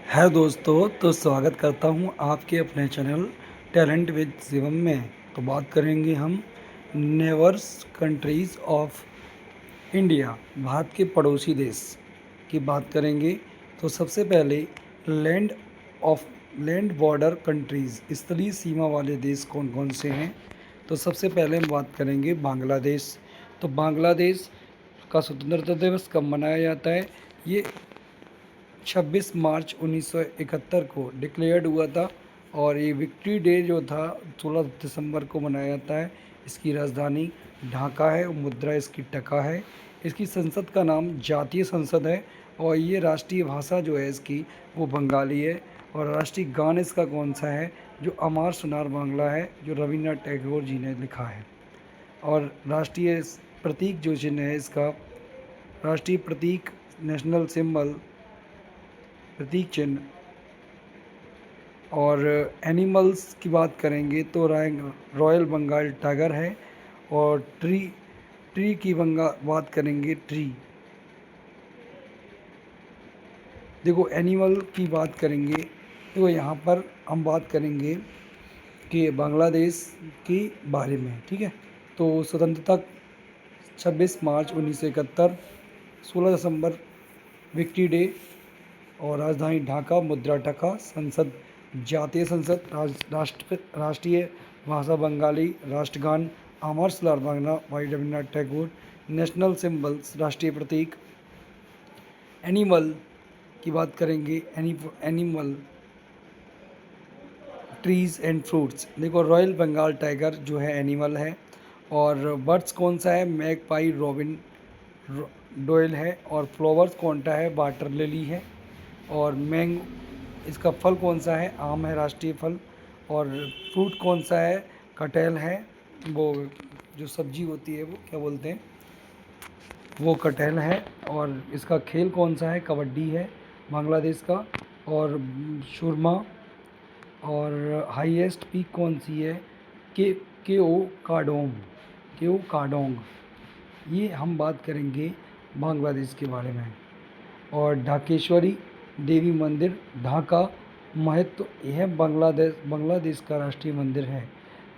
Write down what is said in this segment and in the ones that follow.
है दोस्तों, तो स्वागत करता हूं आपके अपने चैनल टैलेंट विद शिवम में। तो बात करेंगे हम neighbours countries of India, Bharat के पड़ोसी देश की बात करेंगे। तो सबसे पहले land of land border countries, स्थलीय सीमा वाले देश कौन कौन से हैं। तो सबसे पहले हम बात करेंगे बांग्लादेश। तो बांग्लादेश का स्वतंत्रता दिवस कब मनाया जाता है? ये 26 मार्च 1971 को डिक्लेयर्ड हुआ था और ये विक्ट्री डे जो था 16 दिसंबर को मनाया जाता है। इसकी राजधानी ढाका है और मुद्रा इसकी टका है। इसकी संसद का नाम जातीय संसद है और ये राष्ट्रीय भाषा जो है इसकी वो बंगाली है। और राष्ट्रीय गान इसका कौन सा है? जो अमार सुनार बांग्ला है, जो रविन्द्रनाथ टैगोर जी ने लिखा है। और राष्ट्रीय प्रतीक जो चिन्ह है इसका, राष्ट्रीय प्रतीक, नेशनल सिंबल, प्रतीक चिन्ह। और एनिमल्स की बात करेंगे तो रॉयल बंगाल टाइगर है। और ट्री ट्री की बात करेंगे, ट्री। देखो एनिमल की बात करेंगे तो यहाँ पर हम बात करेंगे कि बांग्लादेश के बारे में, ठीक है। तो स्वतंत्रता 26 मार्च 1971, 16 दिसंबर विक्ट्री डे, और राजधानी ढाका, मुद्रा टका, संसद जातीय संसद, राष्ट्रीय भाषा बंगाली, राष्ट्रगान अमर सुलार बांग्ला भाई रविन्द्रनाथ टैगोर, नेशनल सिंबल्स, राष्ट्रीय प्रतीक। एनिमल की बात करेंगे, एनिमल, ट्रीज़ एंड फ्रूट्स। देखो रॉयल बंगाल टाइगर जो है एनिमल है। और बर्ड्स कौन सा है? मैगपाई, रॉबिन, डोयल है। और फ्लावर्स कौन सा है? वाटर लिली है। और मैंग, इसका फल कौन सा है? आम है, राष्ट्रीय फल। और फ्रूट कौन सा है? कटहल है। वो जो सब्जी होती है वो क्या बोलते हैं, वो कटहल है। और इसका खेल कौन सा है? कबड्डी है बांग्लादेश का। और सुरमा। और हाईएस्ट पीक कौन सी है? के केओ काडोंग, केओ काडोंग। ये हम बात करेंगे बांग्लादेश के बारे में। और ढाकेश्वरी देवी मंदिर ढाका, महत्व यह बांग्लादेश का राष्ट्रीय मंदिर है।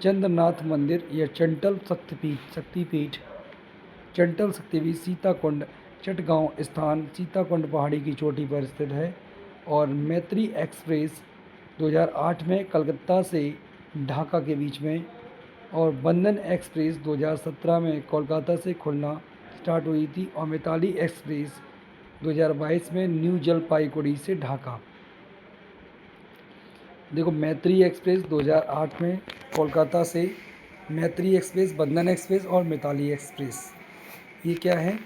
चंद्रनाथ मंदिर या चंटल शक्तिपीठ, चंटल शक्तिपीठ सीताकुंड चटगांव स्थान सीताकुंड पहाड़ी की चोटी पर स्थित है। और मैत्री एक्सप्रेस 2008 में कलकत्ता से ढाका के बीच में। और बंधन एक्सप्रेस 2017 में कोलकाता से खुलना स्टार्ट हुई थी। और मिताली एक्सप्रेस 2022 में न्यू जलपाईगुड़ी से ढाका। देखो मैत्री एक्सप्रेस 2008 में कोलकाता से, मैत्री एक्सप्रेस, बंधन एक्सप्रेस और मिताली एक्सप्रेस, ये क्या है?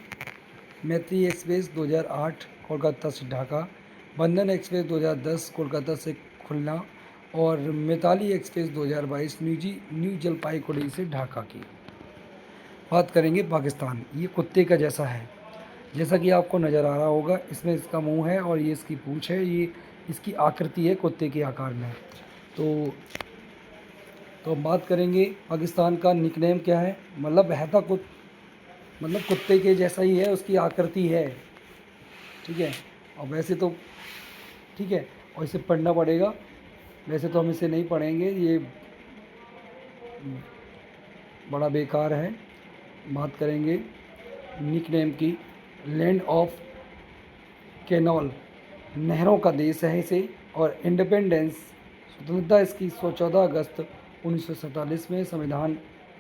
मैत्री एक्सप्रेस 2008 कोलकाता से ढाका, बंधन एक्सप्रेस 2010 कोलकाता से खुलना, और मिताली एक्सप्रेस 2022 न्यू जलपाईगुड़ी से ढाका की। बात करेंगे पाकिस्तान। ये कुत्ते का जैसा है, जैसा कि आपको नज़र आ रहा होगा। इसमें इसका मुंह है और ये इसकी पूंछ है। ये इसकी आकृति है कुत्ते के आकार में। तो हम बात करेंगे पाकिस्तान का निकनेम क्या है। मतलब है था मतलब कुत्ते के जैसा ही है, उसकी आकृति है, ठीक है। और वैसे तो ठीक है, और इसे पढ़ना पड़ेगा। वैसे तो हम इसे नहीं पढ़ेंगे, ये बड़ा बेकार है। बात करेंगे निकनेम की। लैंड ऑफ कैनॉल, नहरों का देश है इसे। और इंडिपेंडेंस, स्वतंत्रता इसकी 14 अगस्त 1947 में, संविधान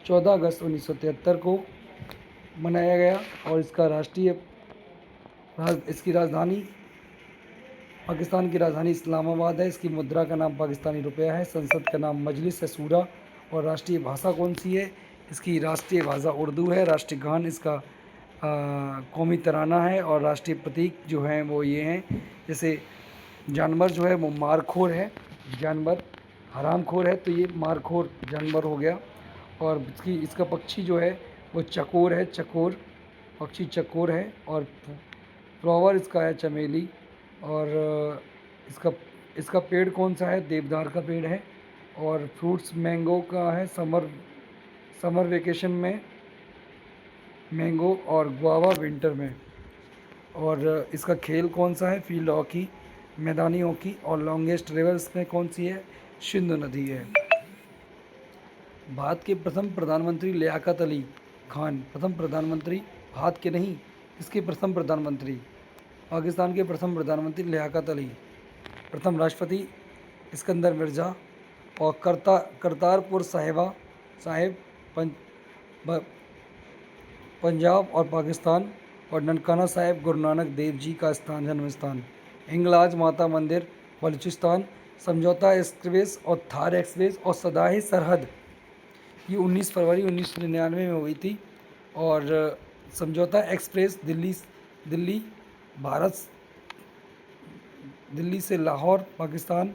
14 अगस्त 1973 को मनाया गया। और इसकी राजधानी, पाकिस्तान की राजधानी इस्लामाबाद है। इसकी मुद्रा का नाम पाकिस्तानी रुपया है। संसद का नाम मजलिस शूरा। और राष्ट्रीय भाषा कौन सी है? इसकी राष्ट्रीय भाषा उर्दू है। राष्ट्रीय गान इसका कौमी तराना है। और राष्ट्रीय प्रतीक जो हैं वो ये हैं, जैसे जानवर जो है वो मारखोर है, जानवर हरामखोर है, तो ये मारखोर जानवर हो गया। और इसका पक्षी जो है वो चकोर है, चकोर पक्षी चकोर है। और फ्लावर इसका है चमेली। और इसका इसका पेड़ कौन सा है? देवदार का पेड़ है। और फ्रूट्स मैंगो का है, समर वेकेशन में मैंगो, और गुआवा विंटर में। और इसका खेल कौन सा है? Field hockey. मैदानी हॉकी। और लॉन्गेस्ट रिवर्स में कौन सी है? सिंधु नदी है। भारत के प्रथम प्रधानमंत्री लियाकत अली खान। प्रथम प्रधानमंत्री भारत के नहीं, इसके प्रथम प्रधानमंत्री पाकिस्तान के प्रथम प्रधानमंत्री लियाकत अली। प्रथम राष्ट्रपति सिकंदर मिर्ज़ा। और करतारपुर साहिब पंजाब और पाकिस्तान। और ननकाना साहिब गुरु नानक देव जी का जन्म स्थान। हिंगलाज माता मंदिर बलूचिस्तान। समझौता एक्सप्रेस और थार एक्सप्रेस और सदाए सरहद ये 19 फरवरी 1999 में हुई थी। और समझौता एक्सप्रेस दिल्ली भारत दिल्ली से लाहौर पाकिस्तान।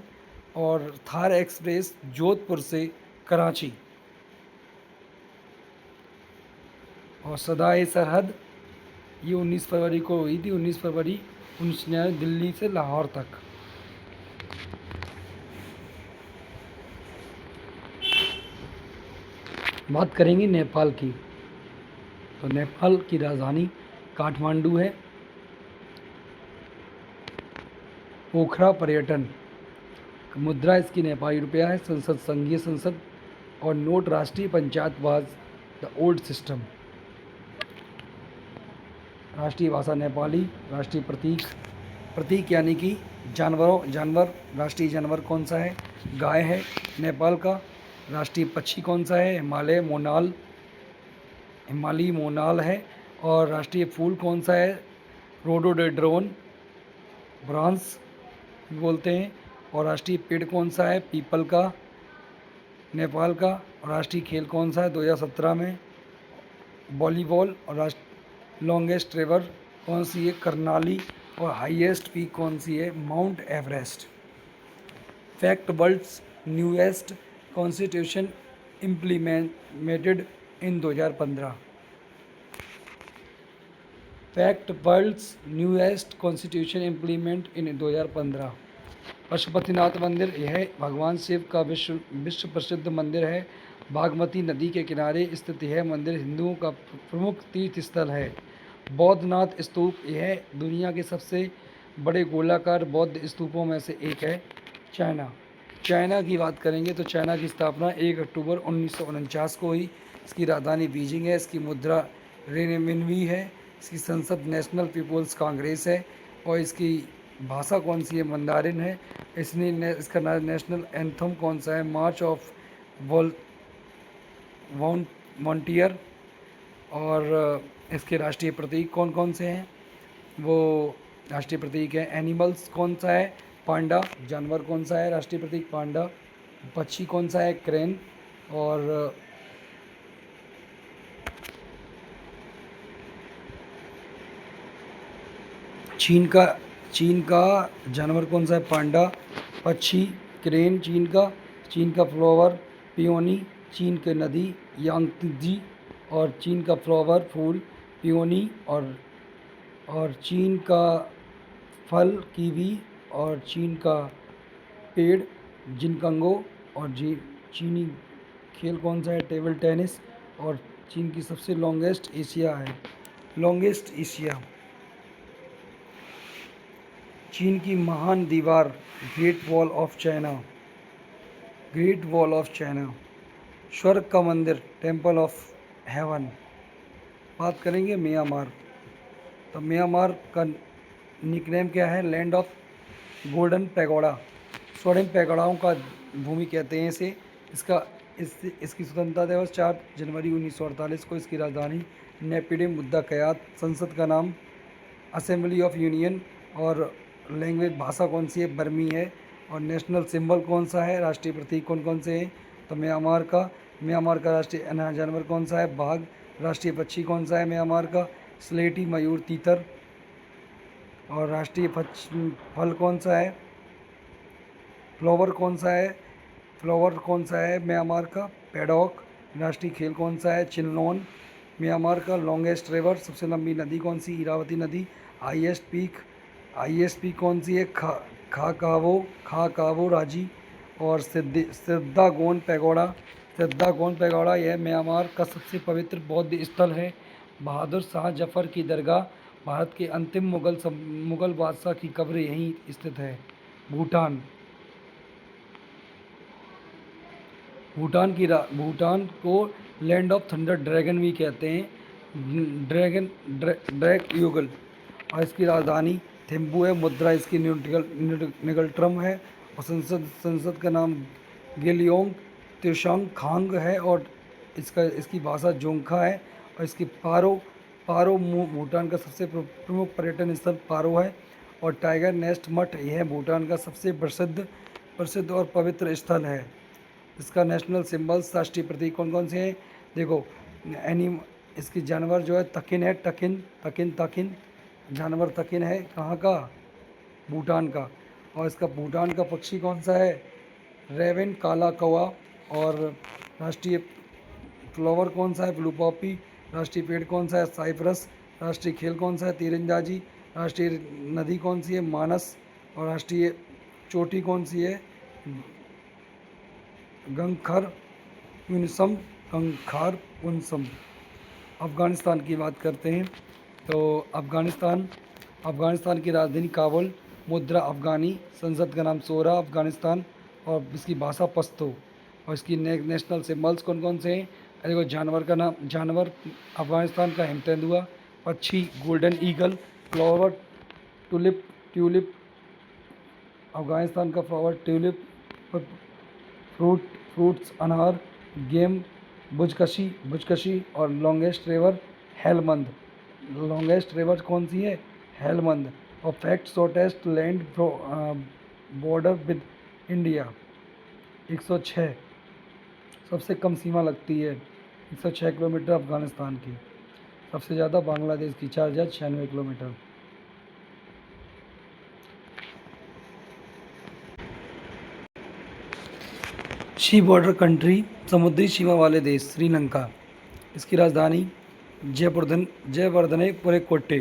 और थार एक्सप्रेस जोधपुर से कराची। और सदाए सरहद ये 19 फरवरी को हुई थी, 19 फरवरी 1999 दिल्ली से लाहौर तक। बात करेंगे नेपाल की। तो नेपाल की राजधानी काठमांडू है। पोखरा पर्यटन, मुद्रा इसकी नेपाली रुपया है। संसद संघीय संसद। और नोट राष्ट्रीय पंचायतवाद द ओल्ड सिस्टम। राष्ट्रीय भाषा नेपाली। राष्ट्रीय प्रतीक यानी कि जानवर। राष्ट्रीय जानवर कौन सा है? गाय है नेपाल का। राष्ट्रीय पक्षी कौन सा है? हिमालयी मोनाल है। और राष्ट्रीय फूल कौन सा है? रोडोडेंड्रॉन ब्रांस बोलते हैं। और राष्ट्रीय पेड़ कौन सा है? पीपल का नेपाल का। और राष्ट्रीय खेल कौन सा है? 2017 में वॉलीबॉल। और लॉन्गेस्ट रिवर कौन सी है? कर्नाली। और हाईएस्ट पीक कौन सी है? Mount Everest. Fact, world's newest constitution implemented in 2015। Fact, world's newest constitution implement in 2015। Pashupatinath मंदिर, यह भगवान शिव का विश्व प्रसिद्ध मंदिर है। बागमती नदी के किनारे स्थित यह मंदिर हिंदुओं का प्रमुख तीर्थ स्थल है। बौद्धनाथ स्तूप, यह दुनिया के सबसे बड़े गोलाकार बौद्ध स्तूपों में से एक है। चाइना की बात करेंगे तो चाइना की स्थापना 1 अक्टूबर 1949 को हुई। इसकी राजधानी बीजिंग है। इसकी मुद्रा रेनमिनवी है। इसकी संसद नेशनल पीपुल्स कांग्रेस है। और इसकी भाषा कौन सी है? मंदारिन है। इसका नेशनल एंथम कौन सा है? मार्च ऑफ वॉन्टियर। और इसके राष्ट्रीय प्रतीक कौन कौन से हैं? वो राष्ट्रीय प्रतीक है एनिमल्स कौन सा है? पांडा। जानवर कौन सा है? राष्ट्रीय प्रतीक पांडा। पक्षी कौन सा है? क्रेन। और चीन का जानवर कौन सा है? पांडा। पक्षी क्रेन चीन का फ्लावर पियोनी। चीन की नदी यांगत्जी। और चीन का फ्लावर फूल पियोनी। और चीन का फल कीवी। और चीन का पेड़ जिनकंगो। और चीनी खेल कौन सा है? Table tennis. और चीन की सबसे लॉन्गेस्ट एशिया। चीन की महान दीवार ग्रेट वॉल ऑफ चाइना। स्वर्ग का मंदिर टेम्पल ऑफ हेवन। बात करेंगे म्यांमार। तो म्यांमार का निकनेम क्या है? Land of golden pagoda. स्वर्ण पैगोडाओं का भूमि कहते हैं इसे। इसकी स्वतंत्रता दिवस 4 जनवरी 1948 को। इसकी राजधानी नेपिडे मुद्दा कयात। संसद का नाम असेंबली ऑफ यूनियन। और लैंग्वेज भाषा कौन सी है? बर्मी है। और नेशनल सिंबल कौन सा है? राष्ट्रीय प्रतीक कौन कौन से हैं? तो म्यांमार का राष्ट्रीय जानवर कौन सा है? बाघ। राष्ट्रीय पक्षी कौन सा है म्यांमार का? स्लेटी मयूर तीतर। और राष्ट्रीय फल कौन सा है? फ्लावर कौन सा है म्यांमार का? पैडॉक। राष्ट्रीय खेल कौन सा है? चिल्लोन। म्यांमार का लॉन्गेस्ट रिवर, सबसे लंबी नदी कौन सी? इरावती नदी। हाईएस्ट पीक कौन सी है? खाकावो राजी। और सिद्धागोन पैगोडा यह म्यांमार का सबसे पवित्र बौद्ध स्थल है। बहादुर शाह जफर की दरगाह भारत के अंतिम मुगल बादशाह की कब्र यहीं स्थित है। भूटान। भूटान को लैंड ऑफ थंडर ड्रैगन भी कहते हैं। ड्रैग युगल। और इसकी राजधानी थिम्पू है। मुद्रा इसकी निगल ट्रम है। और संसद का नाम गिलियोंग त्शोंग खांग है। और इसकी भाषा जोंगखा है। और इसकी पारो भूटान का सबसे प्रमुख पर्यटन स्थल पारो है। और टाइगर नेस्ट मठ यह भूटान का सबसे प्रसिद्ध और पवित्र स्थल है। इसका नेशनल सिंबल्स राष्ट्रीय प्रतीक कौन कौन से हैं? देखो, एनिम इसकी जानवर जो है तकिन है। तकिन जानवर तकिन है। कहाँ का? भूटान का। और इसका भूटान का पक्षी कौन सा है? रेवन, काला कौवा। और राष्ट्रीय फ्लावर कौन सा है? Blue Poppy. राष्ट्रीय पेड़ कौन सा है? साइप्रस। राष्ट्रीय खेल कौन सा है? तीरंदाजी। राष्ट्रीय नदी कौन सी है? मानस। और राष्ट्रीय चोटी कौन सी है? गंखार पुनसम। अफ़गानिस्तान की बात करते हैं तो अफ़गानिस्तान की राजधानी काबुल। मुद्रा अफ़गानी। संसद का नाम सोरा अफ़गानिस्तान। और इसकी भाषा पश्तो। और इसकी नेशनल सिंबल्स कौन कौन से हैं? देखो, जानवर अफ़गानिस्तान का हिम तेंदुआ। पक्षी golden eagle. Flower tulip Afghanistan का फ्लावर ट्यूलिप। फ्रूट्स अनार। गेम बुजकशी। और longest river Helmand. Longest river कौन सी है? हेलमंद। और fact shortest land border with India 106। सबसे कम सीमा लगती है 106 किलोमीटर अफगानिस्तान की। सबसे ज़्यादा बांग्लादेश की 4096 किलोमीटर। सी बॉर्डर कंट्री समुद्री सीमा वाले देश श्रीलंका। इसकी राजधानी जयवर्धने कोट्टे।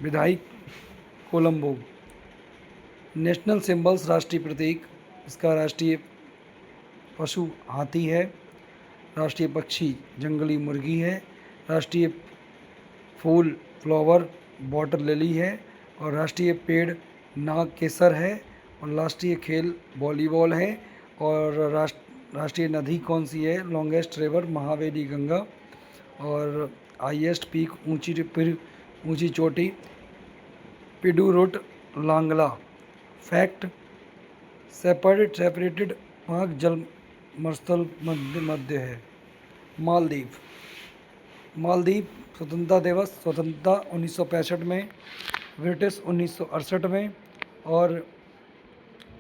विधायी कोलंबो। नेशनल सिंबल्स राष्ट्रीय प्रतीक। इसका राष्ट्रीय पशु हाथी है। राष्ट्रीय पक्षी जंगली मुर्गी है। राष्ट्रीय फूल फ्लावर वाटर लिली है। और राष्ट्रीय पेड़ नाग केसर है। और राष्ट्रीय खेल वॉलीबॉल है। और राष्ट्रीय नदी कौन सी है? Longest river Mahaweli Ganga. और हाईएस्ट पीक ऊंची चोटी पिडुरुट लांगला। फैक्ट सेपरेटेड पाक जल मरुस्थल मध्य है। मालदीव स्वतंत्रता 1965 में। ब्रिटिश 1968 में। और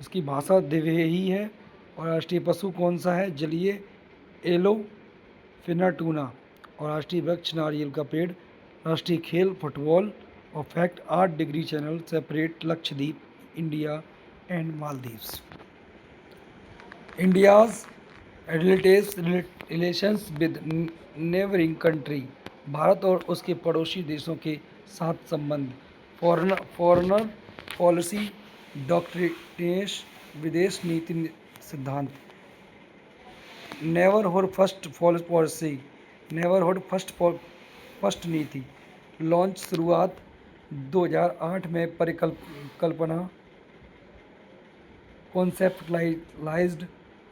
इसकी भाषा दिवेही है। और राष्ट्रीय पशु कौन सा है? जलीय एलो फिनाटूना। और राष्ट्रीय वृक्ष नारियल का पेड़। राष्ट्रीय खेल फुटबॉल। और fact 8 degree channel separate Lakshadweep India and Maldives. India's relations with neighbouring country. Bharat और उसके पड़ोसी देशों के साथ संबंध। Foreigner policy doctrines. विदेश नीति सिद्धांत। Neighbourhood first policy. Neighbourhood first नीति। लॉन्च शुरुआत 2008 में। परिकल्पना कॉन्सेप्टलाइज्ड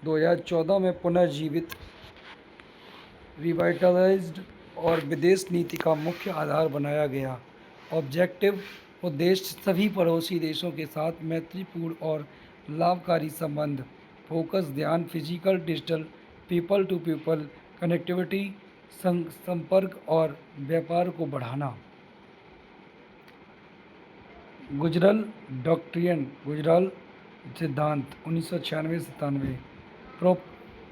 2014 में। पुनर्जीवित रिवाइटलाइज्ड। और विदेश नीति का मुख्य आधार बनाया गया। ऑब्जेक्टिव उद्देश्य सभी पड़ोसी देशों के साथ मैत्रीपूर्ण और लाभकारी संबंध। फोकस ध्यान physical digital people to people connectivity संपर्क और व्यापार को बढ़ाना। गुजराल सिद्धांत 1996-97।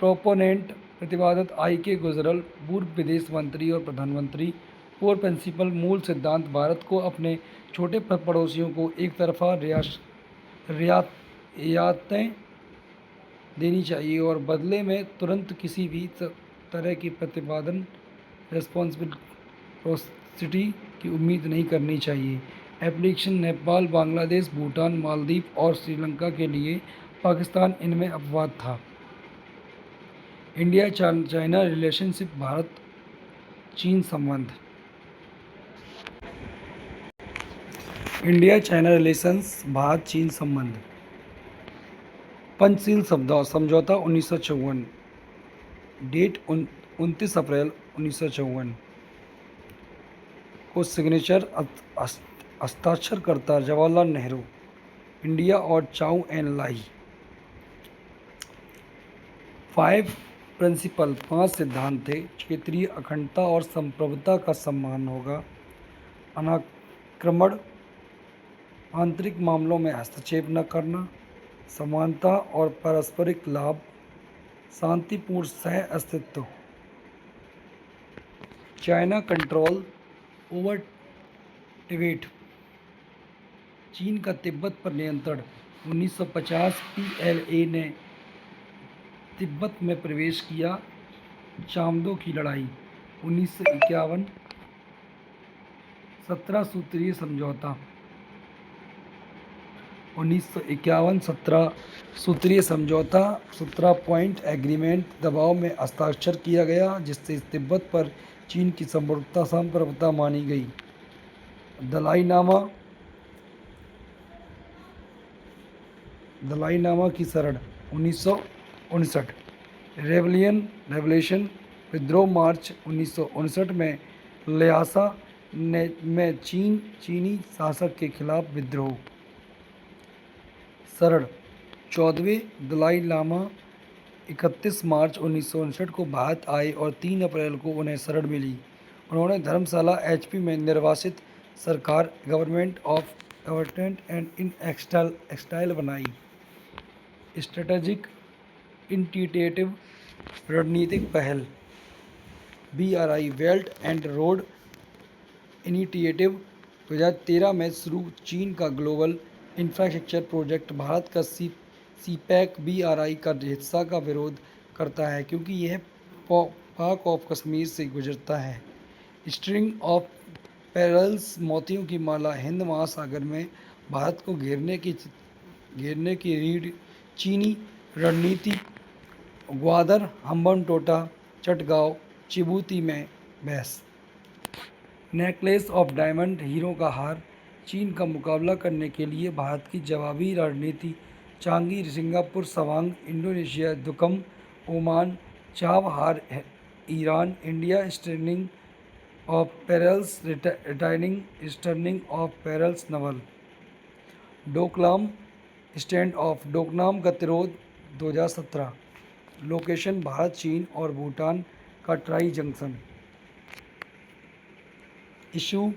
प्रोपोनेंट प्रतिपादक आई के गुजराल पूर्व विदेश मंत्री और प्रधानमंत्री। कोर प्रिंसिपल मूल सिद्धांत। भारत को अपने छोटे पड़ोसियों को एक तरफा रियायतें देनी चाहिए और बदले में तुरंत किसी भी तरह की प्रतिपादन रेस्पॉन्सिबिलिटी की उम्मीद नहीं करनी चाहिए। एप्लीकेशन नेपाल बांग्लादेश भूटान मालदीव और श्रीलंका के लिए। पाकिस्तान इनमें अपवाद था। India China relationship. भारत चीन संबंध। इंडिया चाइना रिलेशंस, भारत चीन संबंध। पंचशील समझौता 1954। डेट 29 अप्रैल 1954 को सिग्नेचर हस्ताक्षर करता जवाहरलाल नेहरू, इंडिया और चाउ एन लाई। 5 सिद्धांत थे। क्षेत्रीय अखंडता और संप्रभुता का सम्मान होगा, अनाक्रमण, आंतरिक मामलों में हस्तक्षेप न करना, समानता और पारस्परिक लाभ, शांतिपूर्ण सह अस्तित्व, चाइना कंट्रोल ओवर तिब्बत, चीन का तिब्बत पर नियंत्रण। 1950 पीएलए ने तिब्बत में प्रवेश किया, चामदो की लड़ाई। 1951 17 सूत्रीय समझौता। 1951 17 सूत्रीय समझौता 17 पॉइंट एग्रीमेंट दबाव में हस्ताक्षर किया गया, जिससे तिब्बत पर चीन की संप्रभुता मानी गई। दलाई नामा की शरण। 1959 रेवोल्यूशन विद्रोह मार्च 1959 में ल्हासा में चीनी शासक के खिलाफ विद्रोह। शरण। 14वें दलाई लामा 31 मार्च 1959 को भारत आए और 3 अप्रैल को उन्हें शरण मिली। उन्होंने धर्मशाला एचपी में निर्वासित सरकार गवर्नमेंट एंड इन एक्सटाइल बनाई। स्ट्रेटेजिक इंटीग्रेटिव रणनीतिक पहल BRI belt and road initiative 2013 में शुरू। चीन का ग्लोबल इंफ्रास्ट्रक्चर प्रोजेक्ट भारत का सीपैक BRI का हिस्सा का विरोध करता है, क्योंकि यह पाक ऑफ कश्मीर से गुजरता है। स्ट्रिंग ऑफ पेरल्स, मोतियों की माला, हिंद महासागर में भारत को घेरने की रीढ़ चीनी रणनीति। ग्वादर, हम्बनटोटा, चटगांव, चिबूती में बहस। नेकलेस ऑफ डायमंड, हीरों का हार, चीन का मुकाबला करने के लिए भारत की जवाबी रणनीति। चांगी, सिंगापुर, सवांग, Indonesia, Duqm, Oman, Chabahar, Iran, India stunning of perils, retiring stunning of perils Naval. Doklam, stand of Doklam गतिरोध 2017। लोकेशन भारत, चीन और भूटान का ट्राई जंक्शन। इशू,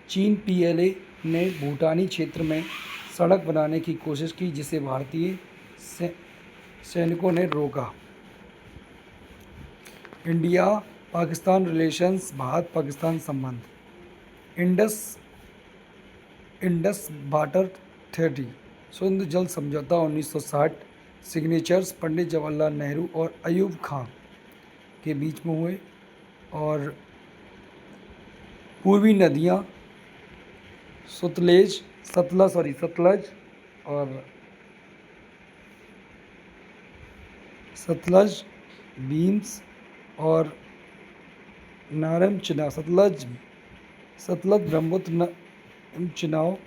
चीन PLA ने भूटानी क्षेत्र में सड़क बनाने की कोशिश की, जिसे भारतीय सैनिकों ने रोका। इंडिया पाकिस्तान रिलेशंस, भारत पाकिस्तान संबंध। इंडस वाटर थ्योरी, सिंधु जल समझौता 1960। सिग्नेचर्स पंडित जवाहरलाल नेहरू और अयूब खां के बीच में हुए। और पूर्वी नदियाँ सतलज, बीम्स और नारम चिनाब, सतलज ब्रह्मपुत्र चिनाब,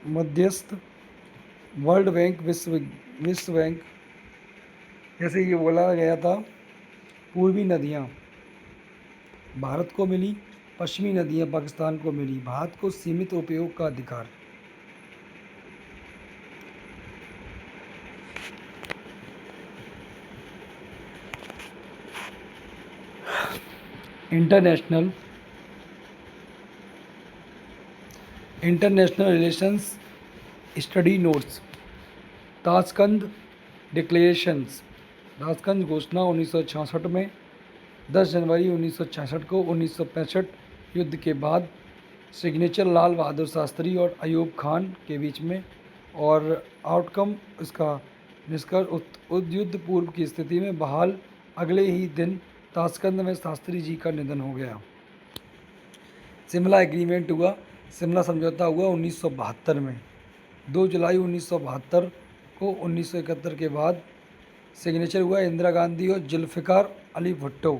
मध्यस्थ, वर्ल्ड बैंक, विश्व बैंक। जैसे ये बोला गया था, पूर्वी नदियाँ भारत को मिली, पश्चिमी नदियाँ पाकिस्तान को मिली। भारत को सीमित उपयोग का अधिकार। International relations study notes. Tashkent declarations, Tashkent घोषणा 1966 में। 10 जनवरी 1966 को 1965 युद्ध के बाद। सिग्नेचर लाल बहादुर शास्त्री और अयूब खान के बीच में। और आउटकम इसका निष्कर्ष युद्ध पूर्व की स्थिति में बहाल। अगले ही दिन ताशकंद में शास्त्री जी का निधन हो गया। शिमला एग्रीमेंट हुआ, शिमला समझौता हुआ 1972 में। 2 जुलाई 1972 को 1971 के बाद सिग्नेचर हुआ। इंदिरा गांधी और जुल्फ़िकार अली भुट्टो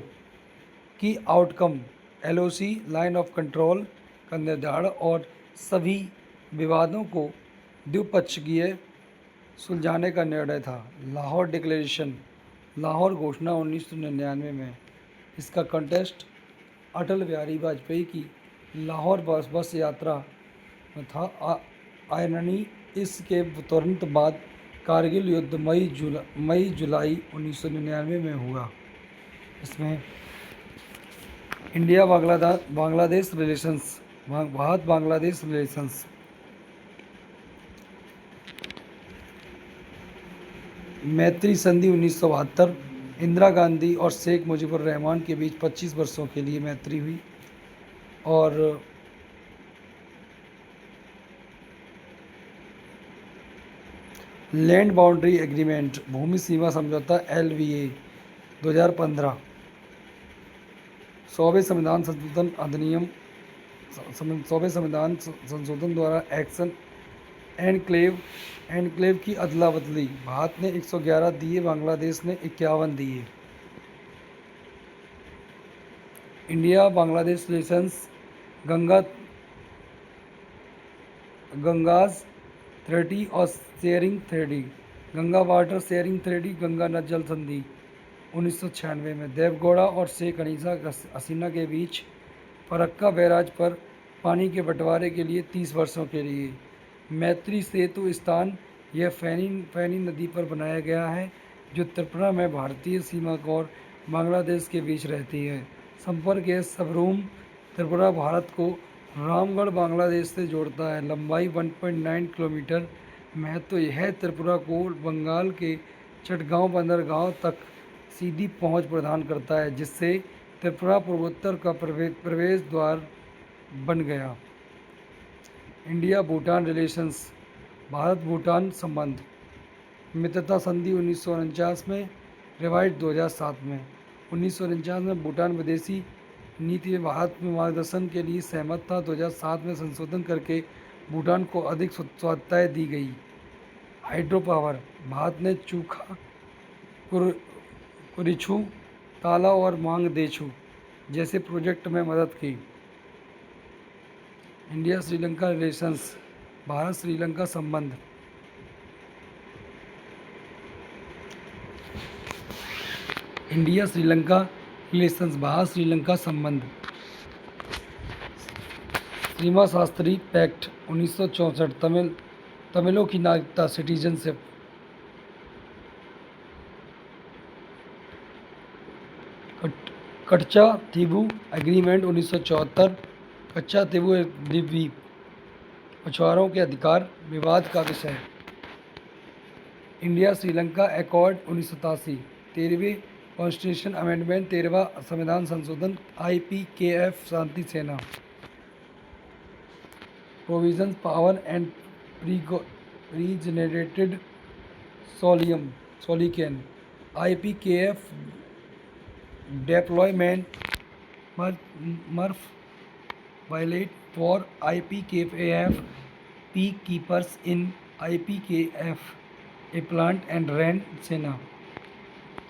की outcome LOC line of control का निर्धारण और सभी विवादों को द्विपक्षीय सुलझाने का निर्णय था। लाहौर डिक्लेरेशन, लाहौर घोषणा 1999 में। इसका कंटेस्ट अटल बिहारी वाजपेयी की लाहौर बस यात्रा में था। आयरनी इसके तुरंत बाद कारगिल युद्ध मई जुलाई 1999 में हुआ। इसमें India Bangladesh relations, Bharat Bangladesh relations, मैत्री संधि 1972, इंदिरा गांधी और शेख मुजीबुर रहमान के बीच 25 वर्षों के लिए मैत्री हुई। और लैंड बाउंड्री एग्रीमेंट, भूमि सीमा समझौता LBA 2015, 100वें संविधान संशोधन अधिनियम, 100वें संविधान संशोधन द्वारा एक्शन एनक्लेव की अदला बदली, भारत ने 111 दिए, बांग्लादेश ने 51 दिए। इंडिया बांग्लादेश रिलेशंस, गंगाज थ्रेटी और sharing थ्रेडी, Ganga water sharing थ्रेडी, Ganga नद जल संधि 1996 में। देवगौड़ा और शेख हसीना के बीच फरक्का बैराज पर पानी के बंटवारे के लिए 30 वर्षों के लिए मैत्री सेतु स्थान, यह फैनी नदी पर बनाया गया है, जो त्रिपुरा में भारतीय सीमा और बांग्लादेश के बीच रहती है। संपर्क यह सबरूम त्रिपुरा भारत को रामगढ़ बांग्लादेश से जोड़ता है। लंबाई 1.9 किलोमीटर। महत्व यह त्रिपुरा को बंगाल के चटगांव बंदरगाह तक सीधी पहुंच प्रदान करता है, जिससे त्रिपुरा पूर्वोत्तर का प्रवेश द्वार बन गया। इंडिया भूटान रिलेशंस, भारत भूटान संबंध, मित्रता संधि 1949 में, रिवाइज 2007 में। 1949 में भूटान विदेशी नीति में भारत में मार्गदर्शन के लिए सहमत था। 2007 में संशोधन करके भूटान को अधिक स्वायत्तता दी गई। हाइड्रो पावर, भारत ने चूखा, कुरिछू, ताला और मांग देछू जैसे प्रोजेक्ट में मदद की। इंडिया श्रीलंका रिलेशंस, भारत श्रीलंका संबंध, इंडिया श्रीलंका रिलेशंस, भारत श्रीलंका संबंध। सीमा शास्त्री पैक्ट 1964, तमिलों की नागरिकता सिटीजनशिप। कच्चा थीबू एग्रीमेंट 1974, कच्चा थीबू द्वीप, मछुआरों के अधिकार विवाद का विषय। इंडिया श्रीलंका एकॉर्ड 1987, 13वें कॉन्स्टिट्यूशन अमेंडमेंट, 13वां संविधान संशोधन, IPKF शांति सेना। प्रोविजंस पावर एंड रीजनरेटेड सोलिकन, IPKF deployment MRF violate for IPKF peacekeepers in IPKF a plant and ran सेना।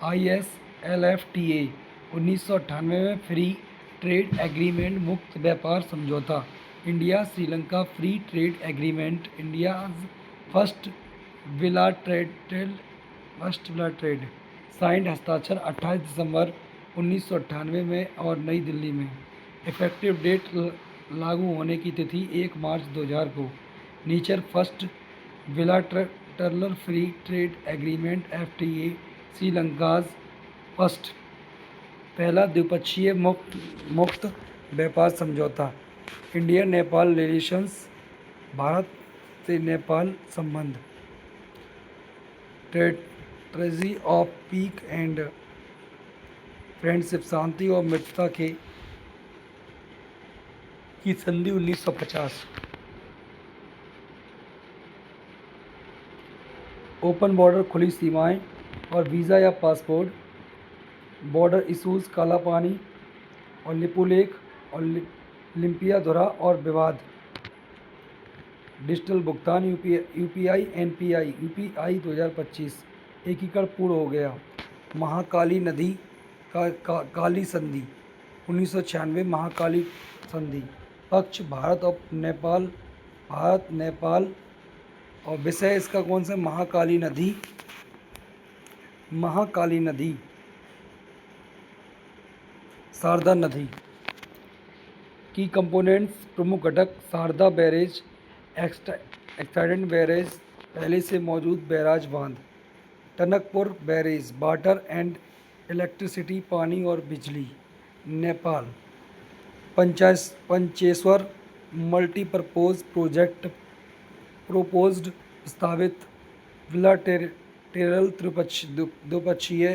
ISLFTA 1998 में फ्री ट्रेड एग्रीमेंट, मुक्त व्यापार समझौता। India Sri Lanka free trade agreement, India first bilateral trade, signed, हस्ताक्षर 28 दिसंबर 1998 में और नई दिल्ली में। इफेक्टिव डेट, लागू होने की तिथि 1 मार्च 2000 को। Nature, first bilateral free trade agreement FTA, Sri Lanka's first, पहला द्विपक्षीय मुक्त व्यापार समझौता। इंडिया नेपाल रिलेशंस, भारत से नेपाल संबंध। Treaty of peace and friendship, शांति और मित्रता की संधि 1950। ओपन बॉर्डर, खुली सीमाएं और वीज़ा या पासपोर्ट। बॉर्डर इशूज़, काला पानी और लिपुलेख और लिम्पियाधुरा और विवाद। डिजिटल भुगतान, UPI NPI, UPI 2025 एकीकरण पूर्ण हो गया। महाकाली नदी काली संधि 1996, महाकाली संधि। पक्ष भारत और नेपाल, भारत नेपाल। और विषय इसका कौन सा? महाकाली नदी, महाकाली नदी, शारदा नदी की कंपोनेंट्स, प्रमुख घटक शारदा बैरेज, एक्सटेंडेड बैरेज, पहले से मौजूद बैराज बांध, Tanakpur barrage, water and electricity, पानी और बिजली, Nepal, Pancheshwar multipurpose project, proposed प्रस्तावित बिलाटेरल द्विपक्षीय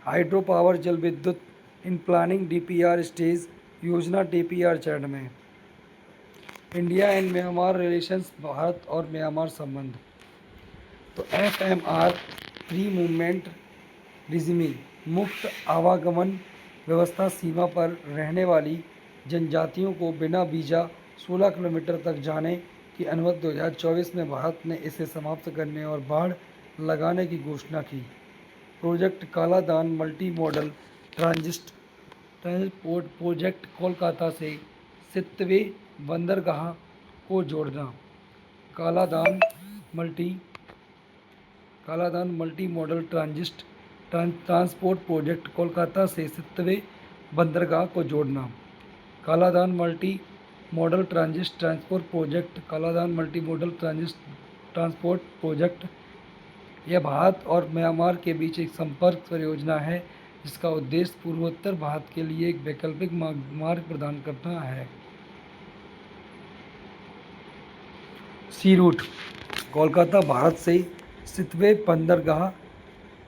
हाइड्रो पावर जल विद्युत इन प्लानिंग डीपीआर स्टेज, योजना डीपीआर चरण में। India and Myanmar relations, Bharat और म्यांमार संबंध। तो FMR फ्री मूवमेंट रिजिमी, मुक्त आवागमन व्यवस्था, सीमा पर रहने वाली जनजातियों को बिना वीज़ा 16 किलोमीटर तक जाने की अनुमति 2024 में भारत ने इसे समाप्त करने और बाड़ लगाने की घोषणा की। Project Kaladan multi modal transport project, Kolkata से सितवे बंदरगाह को जोड़ना। Kaladan multi modal transport project, Kolkata से सितवे बंदरगाह को जोड़ना। Kaladan multi modal transport project, Kaladan multi modal transport project, यह भारत और म्यांमार के बीच एक संपर्क परियोजना है जिसका उद्देश्य पूर्वोत्तर भारत के लिए एक वैकल्पिक मार्ग प्रदान करना है। सी रूट, कोलकाता भारत से सितवे बंदरगाह,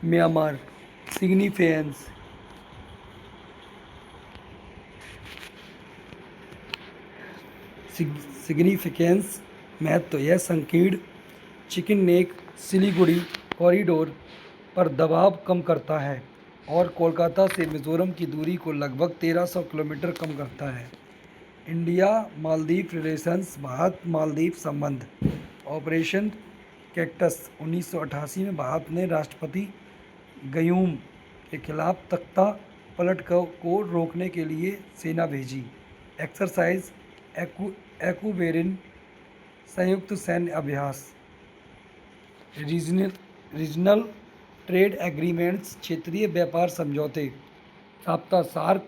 म्यांमार। सिग्निफिकेंस, सिग्निफिकेंस महत्व, यह संकीर्ण चिकन नेक सिलीगुड़ी कॉरिडोर पर दबाव कम करता है और कोलकाता से मिजोरम की दूरी को लगभग 1300 किलोमीटर कम करता है। इंडिया मालदीव रिलेशंस, भारत मालदीव संबंध। ऑपरेशन कैक्टस, 1988 में भारत ने राष्ट्रपति गयूम के खिलाफ तख्ता पलट को रोकने के लिए सेना भेजी। एक्सरसाइज एक्यूबेरिन, संयुक्त सैन्य अभ्यास। रीजनल ट्रेड एग्रीमेंट्स, क्षेत्रीय व्यापार समझौते। SAPTA SAARC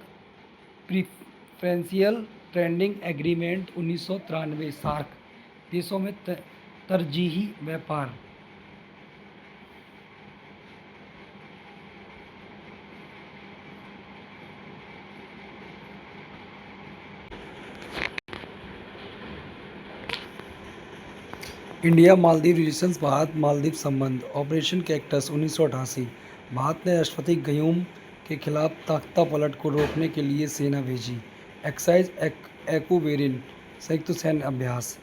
preferential trading agreement 1993, SAARC देशों में तरजीही व्यापार। इंडिया मालदीव रिलेशंस, भारत मालदीव संबंध। ऑपरेशन कैक्टस, 1988, भारत ने राष्ट्रपति गयूम के खिलाफ तख्ता पलट को रोकने के लिए सेना भेजी। एक्साइज एक्यूबेरिन, संयुक्त सैन्य अभ्यास।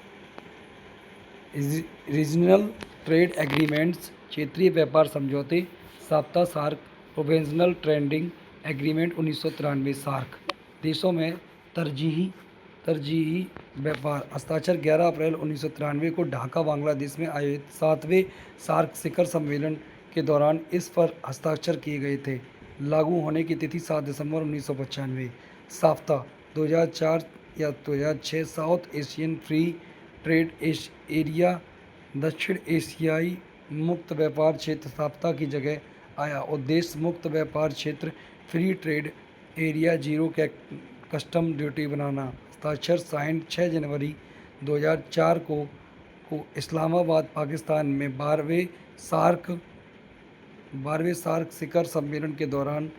रीजनल ट्रेड एग्रीमेंट्स, क्षेत्रीय व्यापार समझौते। SAPTA SAARC provincial trading agreement 1993, SAARC देशों में तरजीही व्यापार। हस्ताक्षर 11 अप्रैल 1993 को ढाका, बांग्लादेश में आयोजित 7वें सार्क शिखर सम्मेलन के दौरान इस पर हस्ताक्षर किए गए थे। लागू होने की तिथि 7 दिसंबर 1995। साफ्ता 2004 या 2006, south Asian free trade area, दक्षिण एशियाई मुक्त व्यापार क्षेत्र साफ्ता की जगह आया। उद्देश्य मुक्त व्यापार क्षेत्र, free trade area, zero custom duty बनाना। हस्ताक्षर साइन 6 जनवरी 2004 को इस्लामाबाद, पाकिस्तान में 12वें सार्क शिखर सम्मेलन के दौरान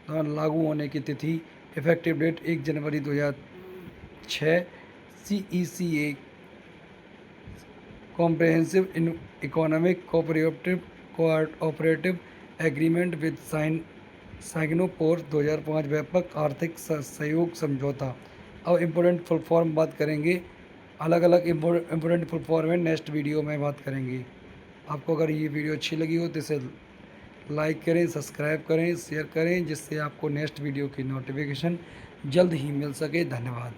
लागू होने की तिथि। इफेक्टिव डेट 1 जनवरी 2006। CECA comprehensive economic cooperative agreement with Singapore 2005, व्यापक आर्थिक सहयोग समझौता। अब इम्पोर्टेंट फुल फॉर्म बात करेंगे, अलग अलग इम्पोर्टेंट फुल फॉर्म में नेक्स्ट वीडियो में बात करेंगे। आपको अगर ये वीडियो अच्छी लगी हो तो इसे लाइक करें, सब्सक्राइब करें, शेयर करें, जिससे आपको नेक्स्ट वीडियो की नोटिफिकेशन जल्द ही मिल सके। धन्यवाद।